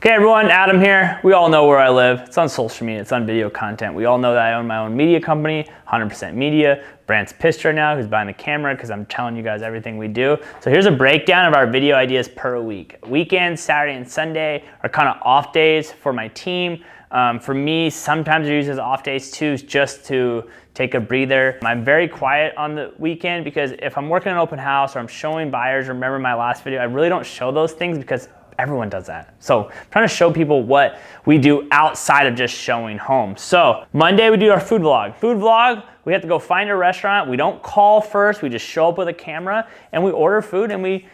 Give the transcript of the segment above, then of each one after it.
Okay everyone, Adam here. We all know where I live. It's on social media, it's on video content. We all know that I own my own media company, 100% Media. Brandt's pissed right now, who's buying the camera because I'm telling you guys everything we do. So here's a breakdown of our video ideas per week. Weekends, Saturday and Sunday are kind of off days for my team. For me, sometimes I use as off days too, just to take a breather. I'm very quiet on the weekend because if I'm working an open house or I'm showing buyers, remember my last video, I really don't show those things because everyone does that. So I'm trying to show people what we do outside of just showing home. So Monday we do our food vlog. Food vlog, we have to go find a restaurant. We don't call first, we just show up with a camera and we order food and we,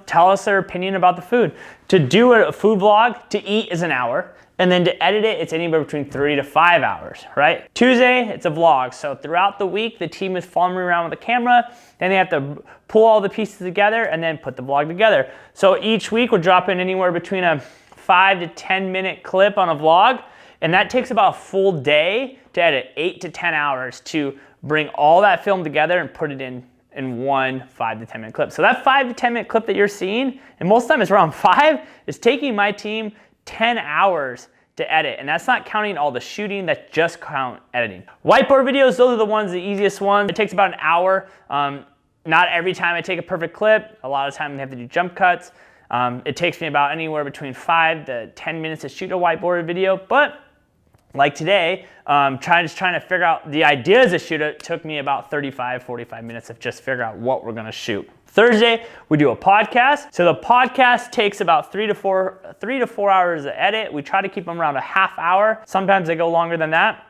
tell us their opinion about the food. To do a food vlog, to eat is an hour. And then to edit it, it's anywhere between 3 to 5 hours, right? Tuesday, it's a vlog. So throughout the week, the team is following me around with a camera. Then they have to pull all the pieces together and then put the vlog together. So each week, we're dropping anywhere between a 5 to 10 minute clip on a vlog. And that takes about a full day to edit, 8 to 10 hours to bring all that film together and put it in one 5 to 10 minute clip. So that 5 to 10 minute clip that you're seeing, and most of the time it's around 5, is taking my team 10 hours to edit, and that's not counting all the shooting, that's just count editing. Whiteboard videos, those are the easiest ones. It takes about an hour. Not every time I take a perfect clip. A lot of times I have to do jump cuts. It takes me about anywhere between 5 to 10 minutes to shoot a whiteboard video, but like today, trying to figure out the ideas to shoot it took me about 35, 45 minutes of just figure out what we're gonna shoot. Thursday, we do a podcast. So the podcast takes about 3 to 4 hours to edit. We try to keep them around a half hour. Sometimes they go longer than that.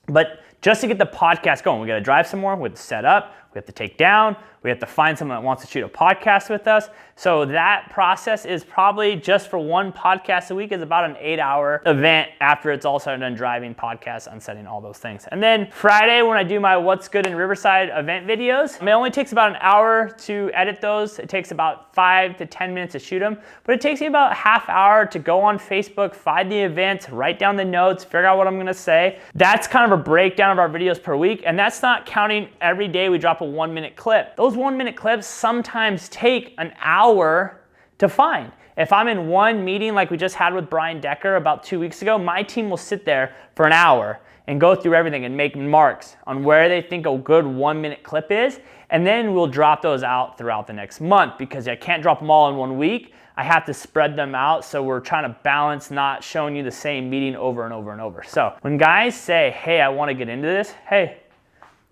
But just to get the podcast going, we gotta drive somewhere, we have to set up, we have to take down, we have to find someone that wants to shoot a podcast with us. So that process is probably just for one podcast a week is about an 8-hour event after it's all said and done, driving, podcasts, unsetting, all those things. And then Friday, when I do my What's Good in Riverside event videos, it only takes about an hour to edit those. It takes about 5 to 10 minutes to shoot them, but it takes me about a half hour to go on Facebook, find the events, write down the notes, figure out what I'm gonna say. That's kind of a breakdown of our videos per week, and that's not counting every day we drop a 1-minute clip. Those 1-minute clips sometimes take an hour to find. If I'm in one meeting like we just had with Brian Decker about 2 weeks ago, my team will sit there for an hour and go through everything and make marks on where they think a good 1-minute clip is, and then we'll drop those out throughout the next month because I can't drop them all in 1 week. I have to spread them out, so we're trying to balance not showing you the same meeting over and over and over. So when guys say, hey, I want to get into this, hey,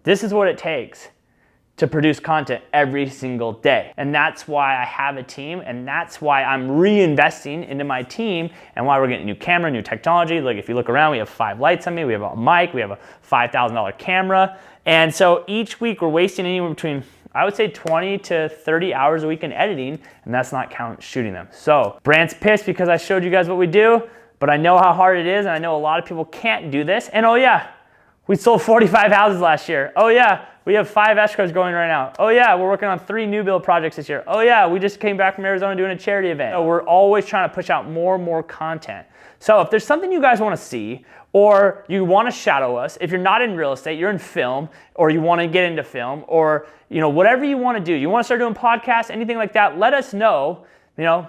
this is what it takes to produce content every single day. And that's why I have a team, and that's why I'm reinvesting into my team, and why we're getting a new camera, new technology. Like if you look around, we have 5 lights on me, we have a mic, we have a $5,000 camera. And so each week we're wasting anywhere between, I would say 20 to 30 hours a week in editing, and that's not count shooting them. So Brandt's pissed because I showed you guys what we do, but I know how hard it is, and I know a lot of people can't do this. And oh yeah, we sold 45 houses last year. Oh yeah, we have 5 escrows going right now. Oh yeah, we're working on 3 new build projects this year. Oh yeah, we just came back from Arizona doing a charity event. So we're always trying to push out more and more content. So if there's something you guys want to see, or you want to shadow us, if you're not in real estate, you're in film, or you want to get into film, or whatever you want to do, you want to start doing podcasts, anything like that, let us know.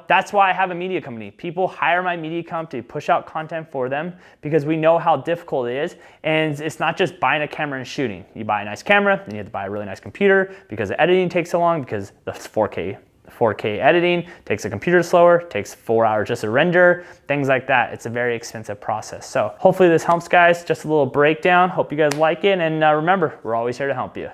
That's why I have a media company. People hire my media company to push out content for them because we know how difficult it is. And it's not just buying a camera and shooting. You buy a nice camera, then you have to buy a really nice computer because the editing takes so long, because the 4K editing takes a computer slower, takes 4 hours just to render, things like that. It's a very expensive process. So hopefully this helps, guys. Just a little breakdown. Hope you guys like it. And remember, we're always here to help you.